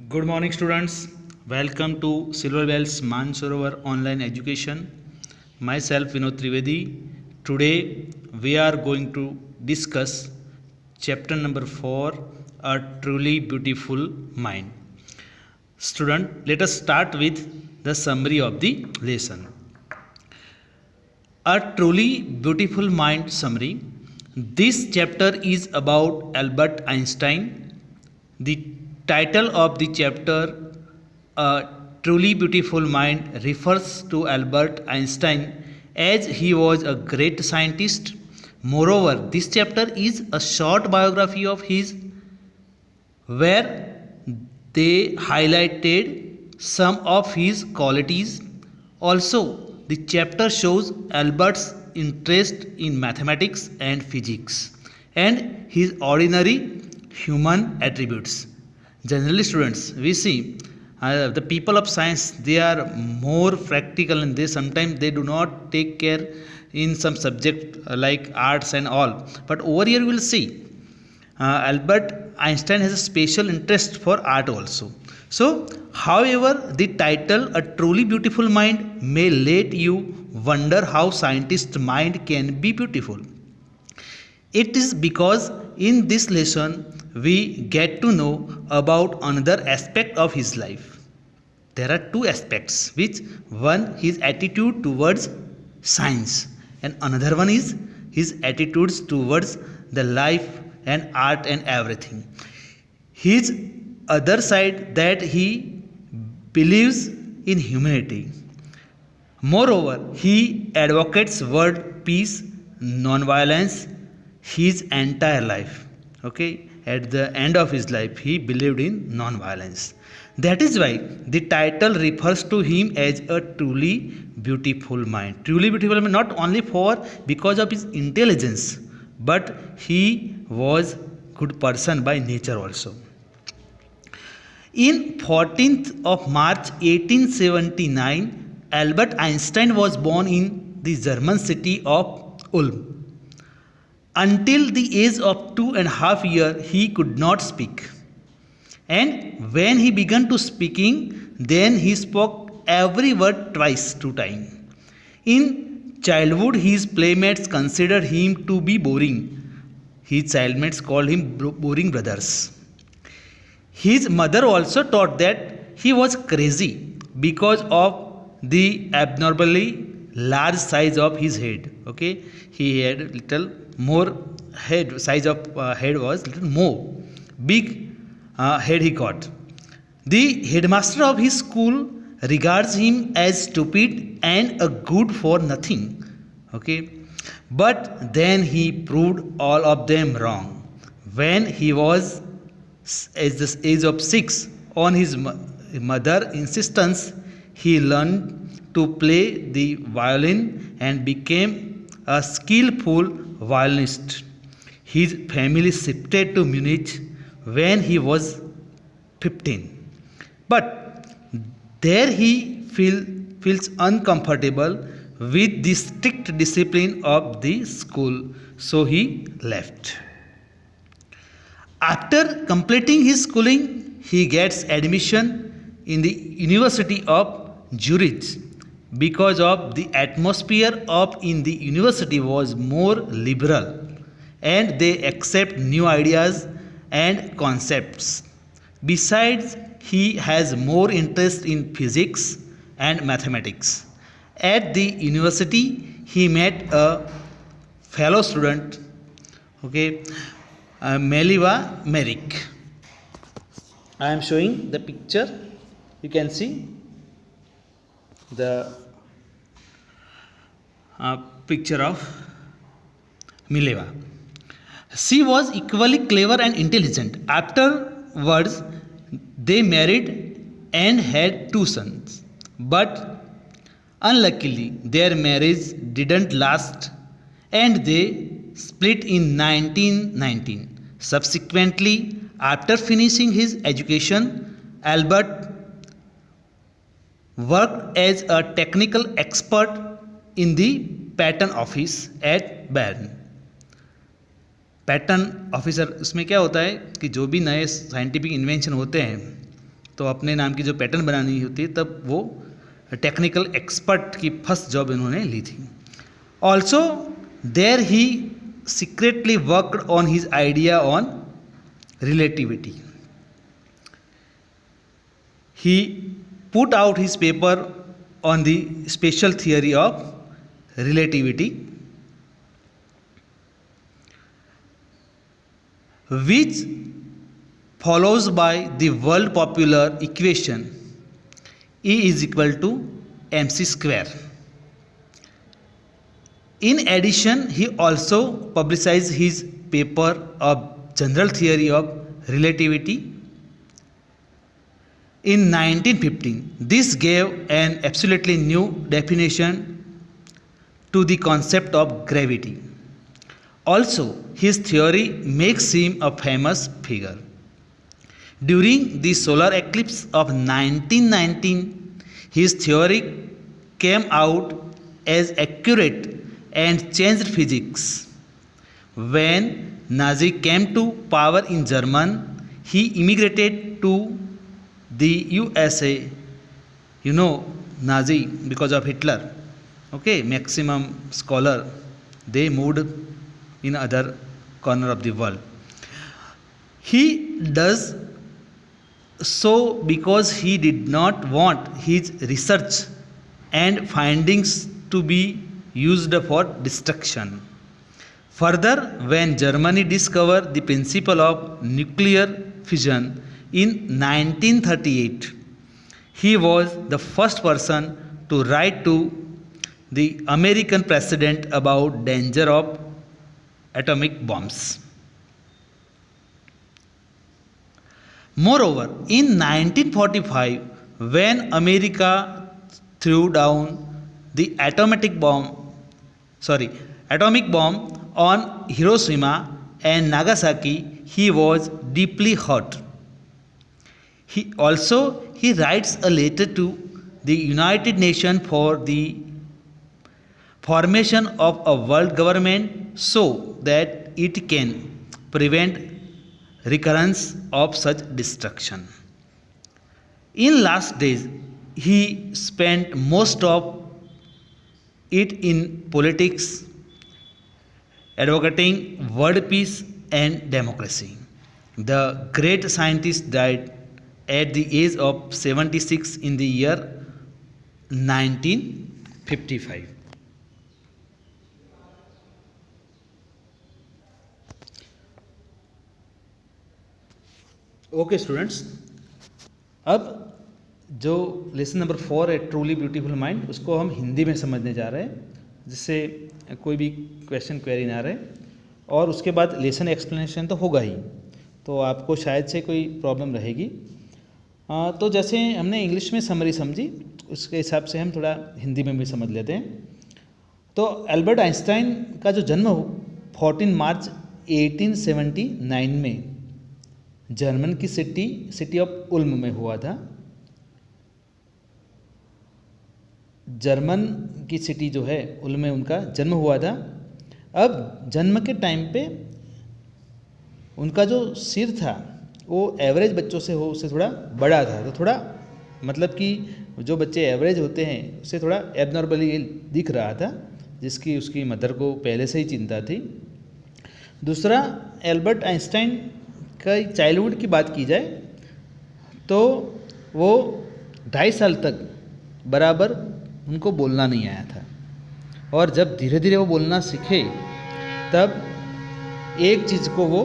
Good morning, students. Welcome to Silver Bells Mansarovar Online Education. Myself, Vinod Trivedi. Today, we are going to discuss chapter number 4, A Truly Beautiful Mind. Student, let us start with the summary of the lesson. A Truly Beautiful Mind summary. This chapter is about Albert Einstein. The title of the chapter, A Truly Beautiful Mind, refers to Albert Einstein as he was a great scientist. Moreover, this chapter is a short biography of his where they highlighted some of his qualities. Also, the chapter shows Albert's interest in mathematics and physics and his ordinary human attributes. Generally, students, we see the people of science, they are more practical and they sometimes they do not take care in some subject like arts and all. But over here, we will see Albert Einstein has a special interest for art also. So, however, the title A Truly Beautiful Mind may let you wonder how scientist's mind can be beautiful. It is because in this lesson we get to know about another aspect of his life. There are two aspects, which one his attitude towards science and another one is his attitudes towards the life and art and everything. His other side that he believes in humanity. Moreover, he advocates world peace, non-violence his entire life. Okay, at the end of his life, he believed in non-violence. That is why the title refers to him as a truly beautiful mind. Truly beautiful mind, not only for because of his intelligence, but he was good person by nature also. In 14th of March 1879, Albert Einstein was born in the German city of Ulm. Until the age of 2.5 years, he could not speak. And when he began to speaking, then he spoke every word twice, 2 times. In childhood, his playmates considered him to be boring. His childmates called him boring brothers. His mother also thought that he was crazy because of the abnormally large size of his head. Okay, he had little more head size of head was little more big head he got. The headmaster of his school regards him as stupid and a good for nothing. Okay, but then he proved all of them wrong. When he was at the age of 6, on his mother insistence, he learned to play the violin and became a skillful violinist. His family shifted to Munich when he was 15. But there he feels uncomfortable with the strict discipline of the school, so he left. After completing his schooling, he gets admission in the University of Zurich because of the atmosphere of in the university was more liberal and they accept new ideas and concepts. Besides, he has more interest in physics and mathematics. At the university, he met a fellow student, okay, Meliva Merrick. I am showing the picture. You can see the picture of Mileva. She was equally clever and intelligent. Afterwards, they married and had 2 sons. But unluckily, their marriage didn't last and they split in 1919. Subsequently, after finishing his education, Albert worked as a technical expert in the patent office at Bern. Pattern officer उसमें क्या होता है कि जो भी नए scientific invention होते हैं तो अपने नाम की जो पैटर्न बनानी होती है तब वो टेक्निकल एक्सपर्ट की फर्स्ट जॉब इन्होंने ली थी. Also there he secretly worked on his idea on relativity. He put out his paper on the special theory of relativity, which follows by the world popular equation E is equal to mc square. In addition, he also publicized his paper of general theory of relativity in 1915. This gave an absolutely new definition to the concept of gravity. Also, his theory makes him a famous figure. During the solar eclipse of 1919, his theory came out as accurate and changed physics. When Nazi came to power in Germany, he immigrated to the USA. You know Nazi because of Hitler. Okay, maximum scholar they moved in other corner of the world. He does so because he did not want his research and findings to be used for destruction. Further, when Germany discovered the principle of nuclear fission in 1938, he was the first person to write to the American president about danger of atomic bombs. Moreover, in 1945, when America threw down the atomic bomb on Hiroshima and Nagasaki, he was deeply hurt. He writes a letter to the United Nations for the formation of a world government so that it can prevent recurrence of such destruction. In last days, he spent most of it in politics, advocating world peace and democracy. The great scientist died at the age of 76 in the year 1955. Okay students, अब जो lesson number 4 है truly beautiful mind, उसको हम हिंदी में समझने जा रहे हैं जिससे कोई भी क्वेश्चन क्वेरी ना रहे, और उसके बाद लेसन एक्सप्लेनेशन तो होगा ही, तो आपको शायद से कोई प्रॉब्लम रहेगी. तो जैसे हमने इंग्लिश में समरी समझी, उसके हिसाब से हम थोड़ा हिंदी में भी समझ लेते हैं. तो एल्बर्ट आइंस्टाइन का जो जन्म 14 मार्च 1879 में जर्मन की सिटी ऑफ उल्म में हुआ था. जर्मन की सिटी जो है उल्म में उनका जन्म हुआ था. अब जन्म के टाइम पे उनका जो सिर था वो एवरेज बच्चों से उससे थोड़ा बड़ा था. तो थोड़ा मतलब कि जो बच्चे एवरेज होते हैं उससे थोड़ा एबनॉर्मली दिख रहा था, जिसकी उसकी मदर को पहले से ही चिंता थी. दूसरा, एल्बर्ट आइंस्टाइन का चाइल्डहुड की बात की जाए तो वो 2.5 साल तक बराबर उनको बोलना नहीं आया था, और जब धीरे धीरे वो बोलना सीखे तब एक चीज़ को वो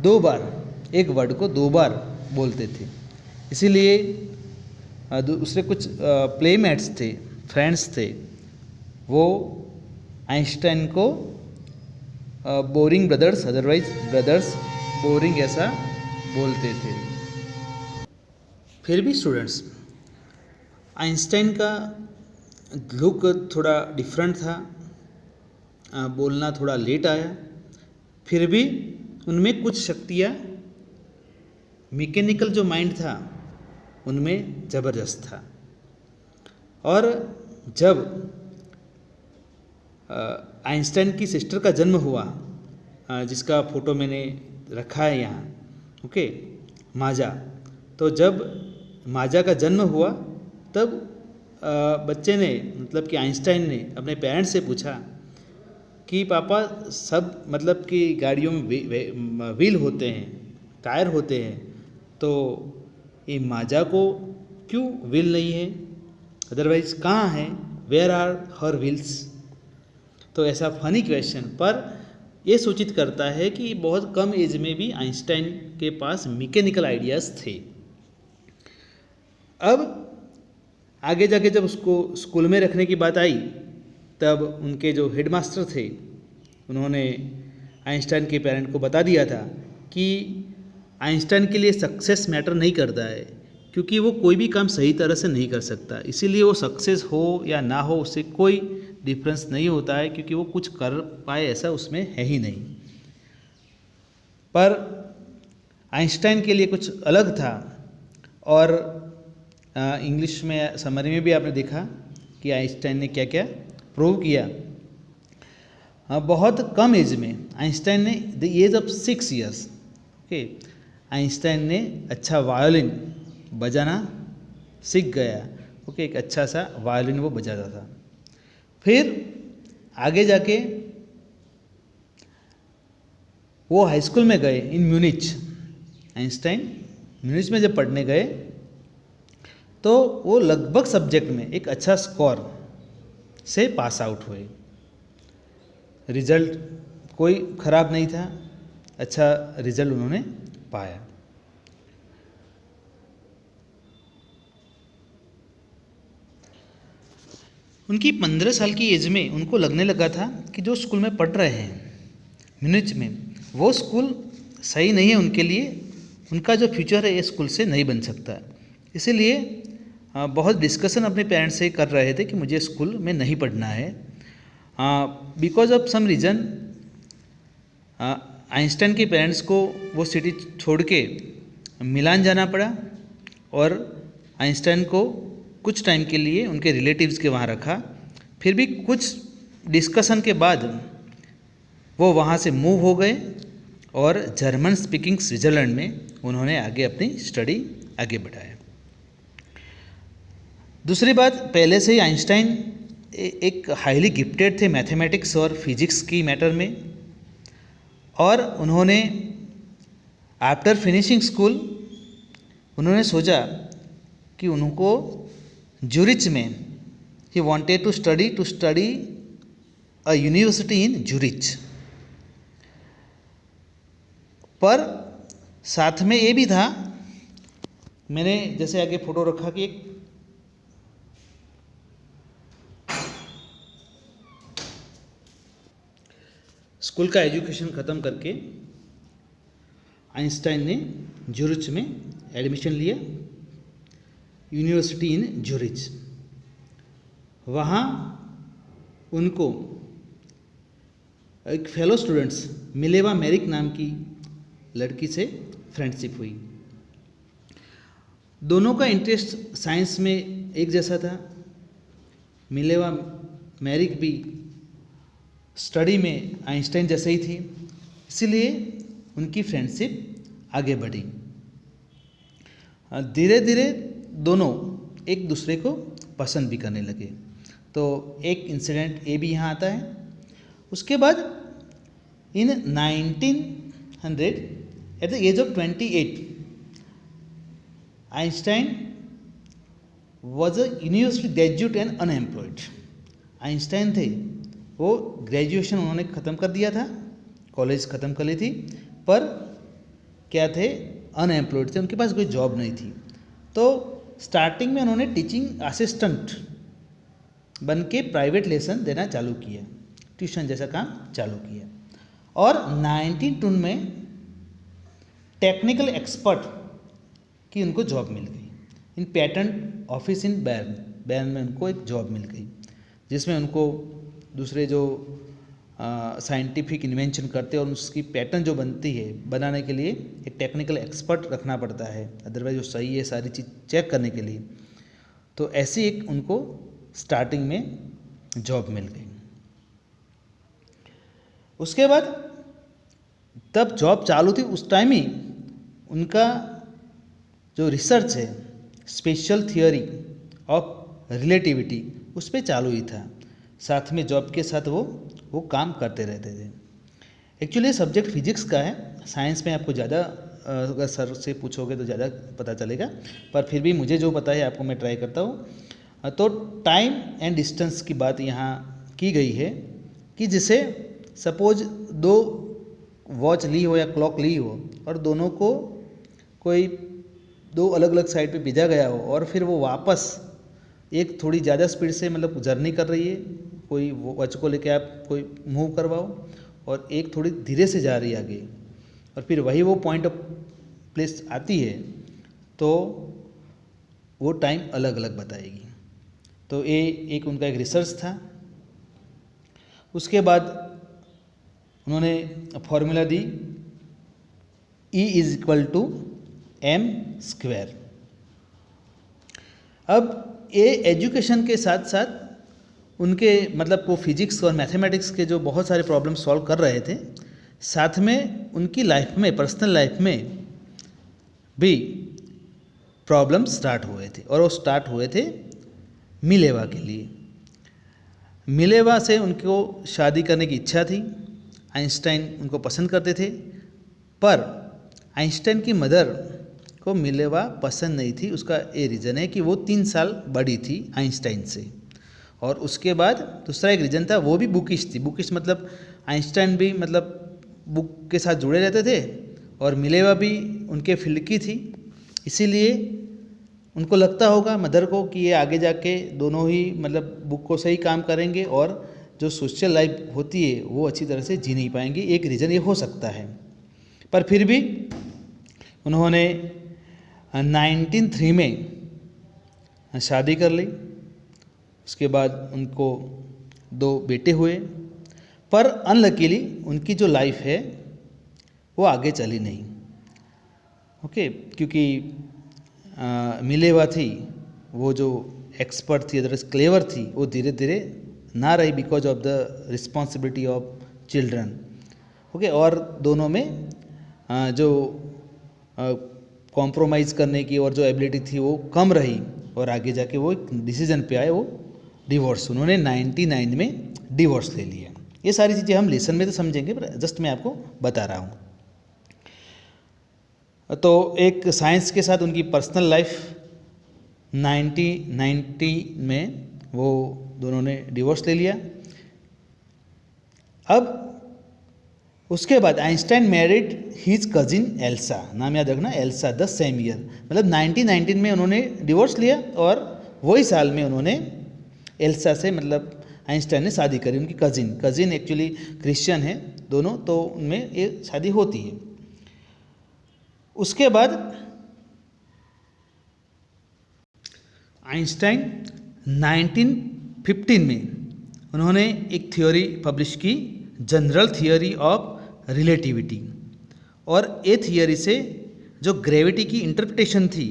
2 बार, एक वर्ड को 2 बार बोलते थे. इसीलिए दूसरे कुछ प्लेमेट्स थे, फ्रेंड्स थे, वो आइंस्टाइन को boring brothers, otherwise brothers boring ऐसा बोलते थे. फिर भी स्टूडेंट्स, आइंस्टाइन का लुक थोड़ा डिफरेंट था, बोलना थोड़ा लेट आया, फिर भी उनमें कुछ शक्तियाँ, मैकेनिकल जो माइंड था उनमें ज़बरदस्त था. और जब आइंस्टाइन की सिस्टर का जन्म हुआ, जिसका फ़ोटो मैंने रखा है यहाँ, ओके, माजा, तो जब माजा का जन्म हुआ तब बच्चे ने मतलब कि आइंस्टाइन ने अपने पेरेंट्स से पूछा कि पापा सब मतलब कि गाड़ियों में व्हील होते हैं, टायर होते हैं, तो ये माजा को क्यों व्हील नहीं है, अदरवाइज कहाँ है, वेयर आर हर व्हील्स। तो ऐसा फनी क्वेश्चन पर ये सूचित करता है कि बहुत कम एज में भी आइंस्टाइन के पास मैकेनिकल आइडियाज़ थे। अब आगे जाके जब उसको स्कूल में रखने की बात आई तब उनके जो हेडमास्टर थे उन्होंने आइंस्टाइन के पेरेंट को बता दिया था कि आइंस्टाइन के लिए सक्सेस मैटर नहीं करता है, क्योंकि वो कोई भी काम सही तरह से नहीं कर सकता, इसीलिए वो सक्सेस हो या ना हो उससे कोई डिफरेंस नहीं होता है, क्योंकि वो कुछ कर पाए ऐसा उसमें है ही नहीं। पर आइंस्टाइन के लिए कुछ अलग था। और इंग्लिश में समरी में भी आपने देखा कि आइंस्टाइन ने क्या क्या प्रूव किया। बहुत कम एज में आइंस्टाइन ने the age of 6 years okay Einstein ने अच्छा वायोलिन बजाना सीख गया। ओके एक अच्छा सा वायोलिन वो बजाता था। फिर आगे जाके वो हाई स्कूल में गए इन म्यूनिच। आइंस्टाइन म्यूनिच में जब पढ़ने गए तो वो लगभग सब्जेक्ट में एक अच्छा स्कोर से पास आउट हुए। रिजल्ट कोई ख़राब नहीं था, अच्छा रिजल्ट उन्होंने पाया। उनकी 15 साल की एज में उनको लगने लगा था कि जो स्कूल में पढ़ रहे हैं म्यूनिच में, वो स्कूल सही नहीं है उनके लिए, उनका जो फ्यूचर है ये स्कूल से नहीं बन सकता। इसीलिए बहुत डिस्कशन अपने पेरेंट्स से कर रहे थे कि मुझे स्कूल में नहीं पढ़ना है। Because of some reason Einstein के पेरेंट्स को वो सिटी छोड़ के मिलान जाना पड़ा और आइंस्टाइन को कुछ टाइम के लिए उनके रिलेटिव्स के वहाँ रखा। फिर भी कुछ डिस्कशन के बाद वो वहाँ से मूव हो गए और जर्मन स्पीकिंग स्विट्ज़रलैंड में उन्होंने आगे अपनी स्टडी आगे बढ़ाया। दूसरी बात, पहले से ही आइंस्टाइन एक हाईली गिफ्टेड थे मैथमेटिक्स और फिजिक्स की मैटर में, और उन्होंने आफ्टर फिनिशिंग स्कूल उन्होंने सोचा कि उनको ज्यूरिच में ही wanted to study a university in Zurich. पर साथ में ये भी था, मैंने जैसे आगे फोटो रखा कि एक स्कूल का एजुकेशन ख़त्म करके आइंस्टाइन ने ज्यूरिच में एडमिशन लिया, यूनिवर्सिटी इन ज्यूरिच। वहाँ उनको एक फेलो स्टूडेंट्स मिलेवा मेरिक नाम की लड़की से फ्रेंडशिप हुई। दोनों का इंटरेस्ट साइंस में एक जैसा था। मिलेवा मेरिक भी स्टडी में आइंस्टाइन जैसे ही थी, इसीलिए उनकी फ्रेंडशिप आगे बढ़ी। धीरे धीरे दोनों एक दूसरे को पसंद भी करने लगे। तो एक इंसिडेंट ये भी यहाँ आता है। उसके बाद in 1900 at the age of 28 Einstein was a university graduate and unemployed. Einstein थे, वो ग्रेजुएशन उन्होंने ख़त्म कर दिया था, कॉलेज ख़त्म कर ली थी, पर क्या थे, अनएम्प्लॉयड थे, उनके पास कोई जॉब नहीं थी। तो स्टार्टिंग में उन्होंने टीचिंग असिस्टेंट बन के प्राइवेट लेसन देना चालू किया, ट्यूशन जैसा काम चालू किया। और 1902 में टेक्निकल एक्सपर्ट की उनको जॉब मिल गई इन पेटेंट ऑफिस इन बैर्न में उनको एक जॉब मिल गई, जिसमें उनको दूसरे जो साइंटिफिक इन्वेंशन करते हैं और उसकी पैटर्न जो बनती है बनाने के लिए एक टेक्निकल एक्सपर्ट रखना पड़ता है, अदरवाइज वो सही है सारी चीज़ चेक करने के लिए। तो ऐसी एक उनको स्टार्टिंग में जॉब मिल गई। उसके बाद तब जॉब चालू थी, उस टाइम ही उनका जो रिसर्च है स्पेशल थियोरी ऑफ रिलेटिविटी उस पर चालू ही था, साथ में जॉब के साथ वो काम करते रहते थे। एक्चुअली सब्जेक्ट फिजिक्स का है, साइंस में आपको ज़्यादा अगर सर से पूछोगे तो ज़्यादा पता चलेगा, पर फिर भी मुझे जो पता है आपको मैं ट्राई करता हूँ। तो टाइम एंड डिस्टेंस की बात यहाँ की गई है कि जिसे सपोज दो वॉच ली हो या क्लॉक ली हो और दोनों को कोई दो अलग अलग साइड पे भेजा गया हो और फिर वो वापस एक थोड़ी ज़्यादा स्पीड से मतलब जर्नी कर रही है, कोई वॉच को लेके आप कोई मूव करवाओ और एक थोड़ी धीरे से जा रही है आगे, और फिर वही वो पॉइंट ऑफ प्लेस आती है तो वो टाइम अलग अलग बताएगी। तो ये एक उनका एक रिसर्च था। उसके बाद उन्होंने फॉर्मूला दी E=m²। अब ये एजुकेशन के साथ साथ उनके मतलब वो फिजिक्स और मैथमेटिक्स के जो बहुत सारे प्रॉब्लम सॉल्व कर रहे थे, साथ में उनकी लाइफ में पर्सनल लाइफ में भी प्रॉब्लम स्टार्ट हुए थे, और वो स्टार्ट हुए थे मिलेवा के लिए। मिलेवा से उनको शादी करने की इच्छा थी, आइंस्टाइन उनको पसंद करते थे, पर आइंस्टाइन की मदर को मिलेवा पसंद नहीं थी। उसका ये रीज़न है कि वो 3 साल बड़ी थी आइंस्टाइन से, और उसके बाद दूसरा एक रीज़न था वो भी बुकिश थी। बुकिश मतलब आइंस्टाइन भी मतलब बुक के साथ जुड़े रहते थे और मिलेवा भी उनके फील्ड की थी, इसीलिए उनको लगता होगा मदर को कि ये आगे जाके दोनों ही मतलब बुक को सही काम करेंगे और जो सोशल लाइफ होती है वो अच्छी तरह से जी नहीं पाएंगे। एक रीज़न ये हो सकता है, पर फिर भी उन्होंने 1903 में शादी कर ली। उसके बाद उनको 2 बेटे हुए, पर अनलकीली उनकी जो लाइफ है वो आगे चली नहीं। ओके, क्योंकि मिलेवा थी वो जो एक्सपर्ट थी, अदरवाइज क्लेवर थी, वो धीरे धीरे ना रही because of the responsibility of children. Okay, और दोनों में जो कॉम्प्रोमाइज़ करने की और जो एबिलिटी थी वो कम रही, और आगे जाके वो एक डिसीजन पे आए, वो डिवोर्स। उन्होंने 99 में डिवोर्स ले लिया। ये सारी चीज़ें हम लेसन में तो समझेंगे, पर जस्ट मैं आपको बता रहा हूँ। तो एक साइंस के साथ उनकी पर्सनल लाइफ 1990 में वो दोनों ने डिवोर्स ले लिया। अब उसके बाद Einstein married his cousin Elsa, नाम याद रखना, एल्सा, द सेम ईयर। मतलब 1919 में उन्होंने डिवोर्स लिया और वही साल में उन्होंने एल्सा से मतलब आइंस्टाइन ने शादी करी। उनकी कजिन एक्चुअली क्रिश्चियन है दोनों, तो उनमें ये शादी होती है। उसके बाद आइंस्टाइन 1915 में उन्होंने एक थ्योरी पब्लिश की, जनरल थियोरी ऑफ रिलेटिविटी, और ये थियोरी से जो ग्रेविटी की इंटरप्रिटेशन थी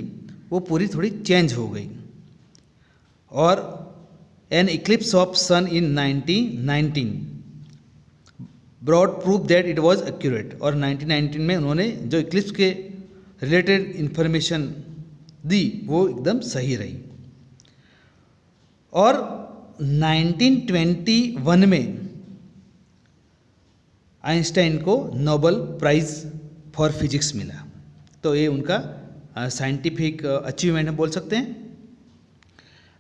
वो पूरी थोड़ी चेंज हो गई। और an eclipse of sun in 1919 brought proof that it was accurate. और 1919 में उन्होंने जो इक्लिप्स के रिलेटेड इंफॉर्मेशन दी वो एकदम सही रही। और 1921 में आइंस्टाइन को नोबेल प्राइज़ फॉर फिजिक्स मिला। तो ये उनका साइंटिफिक अचीवमेंट हम बोल सकते हैं।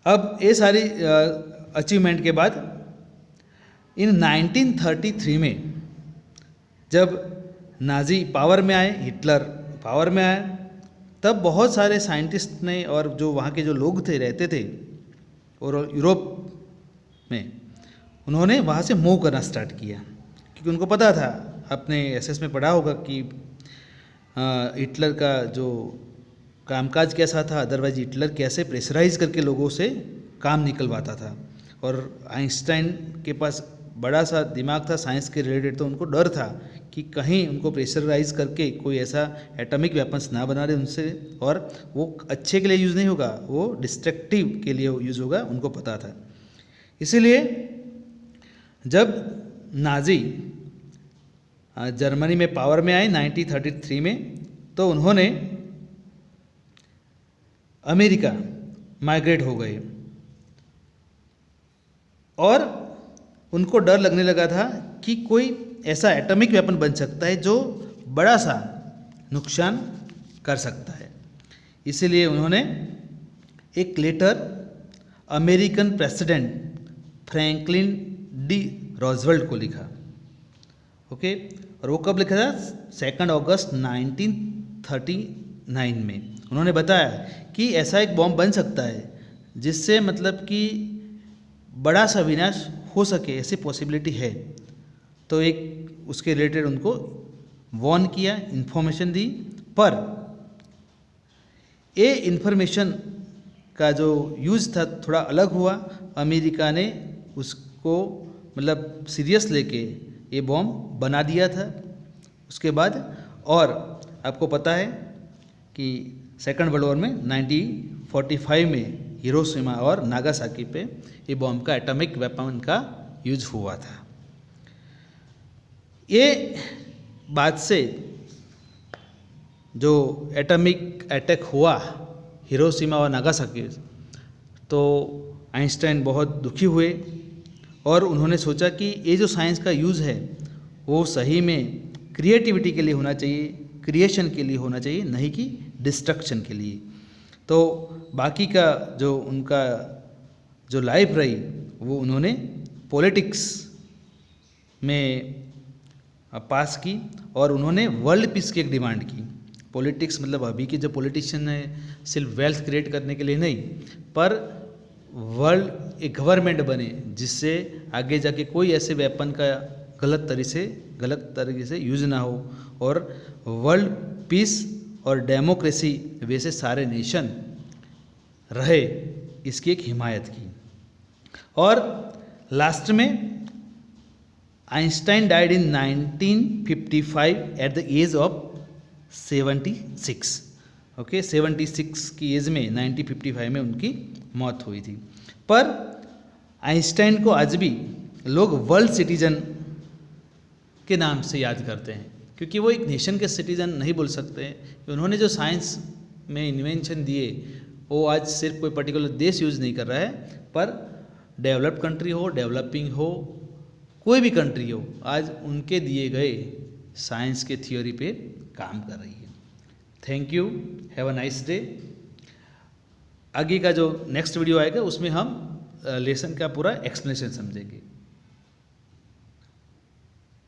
अब ये सारी अचीवमेंट के बाद इन 1933 में जब नाजी पावर में आए, हिटलर पावर में आए, तब बहुत सारे साइंटिस्ट ने और जो वहाँ के जो लोग थे रहते थे और यूरोप में, उन्होंने वहाँ से मूव करना स्टार्ट किया, क्योंकि उनको पता था, अपने एसएस में पढ़ा होगा कि हिटलर का जो कामकाज कैसा था, अदरवाइज हिटलर कैसे प्रेशराइज करके लोगों से काम निकलवाता था। और आइंस्टाइन के पास बड़ा सा दिमाग था साइंस के रिलेटेड, तो उनको डर था कि कहीं उनको प्रेशराइज करके कोई ऐसा एटॉमिक वेपन्स ना बना दे उनसे, और वो अच्छे के लिए यूज़ नहीं होगा, वो डिस्ट्रक्टिव के लिए यूज़ होगा, उनको पता था। इसीलिए जब नाजी जर्मनी में पावर में आए 1933 में, तो उन्होंने अमेरिका माइग्रेट हो गए और उनको डर लगने लगा था कि कोई ऐसा एटॉमिक वेपन बन सकता है जो बड़ा सा नुकसान कर सकता है। इसीलिए उन्होंने एक letter American president Franklin D Roosevelt को लिखा। ओके, और वो कब लिखा था? 2 अगस्त 1939 में। उन्होंने बताया कि ऐसा एक बॉम्ब बन सकता है जिससे मतलब कि बड़ा सा विनाश हो सके, ऐसी पॉसिबिलिटी है। तो एक उसके रिलेटेड उनको वार्न किया, इन्फॉर्मेशन दी, पर ये इन्फॉर्मेशन का जो यूज़ था थोड़ा अलग हुआ। अमेरिका ने उसको मतलब सीरियस लेके ये बॉम्ब बना दिया था उसके बाद। और आपको पता है कि सेकंड वर्ल्ड वॉर में 1945 में हिरोशिमा और नागासाकी पे ये बॉम्ब का एटॉमिक वेपन का यूज हुआ था। ये बाद से जो एटॉमिक अटैक हुआ हिरोशिमा और नागासाकी, तो आइंस्टाइन बहुत दुखी हुए और उन्होंने सोचा कि ये जो साइंस का यूज़ है वो सही में क्रिएटिविटी के लिए होना चाहिए, क्रिएशन के लिए होना चाहिए, नहीं कि डिस्ट्रक्शन के लिए। तो बाकी का जो उनका जो लाइफ रही वो उन्होंने पॉलिटिक्स में पास की और उन्होंने वर्ल्ड पीस की एक डिमांड की। पॉलिटिक्स मतलब अभी के जो पॉलिटिशियन है सिर्फ वेल्थ क्रिएट करने के लिए नहीं, पर वर्ल्ड एक गवर्नमेंट बने जिससे आगे जाके कोई ऐसे वेपन का गलत तरीके से यूज ना हो और वर्ल्ड पीस और डेमोक्रेसी वैसे सारे नेशन रहे, इसकी एक हिमायत की। और लास्ट में Einstein died in 1955 at the age of 76। Okay, 76 की एज में 1955 में उनकी मौत हुई थी। पर आइंस्टाइन को आज भी लोग वर्ल्ड सिटीजन के नाम से याद करते हैं, क्योंकि वो एक नेशन के सिटीजन नहीं बोल सकते हैं। उन्होंने जो साइंस में इन्वेंशन दिए वो आज सिर्फ कोई पर्टिकुलर देश यूज़ नहीं कर रहा है, पर डेवलप्ड कंट्री हो, डेवलपिंग हो, कोई भी कंट्री हो, आज उनके दिए गए साइंस के थियोरी पे काम कर रही है। Thank you, have a nice day. आगे का जो नेक्स्ट वीडियो आएगा उसमें हम लेसन का पूरा एक्सप्लेनेशन समझेंगे।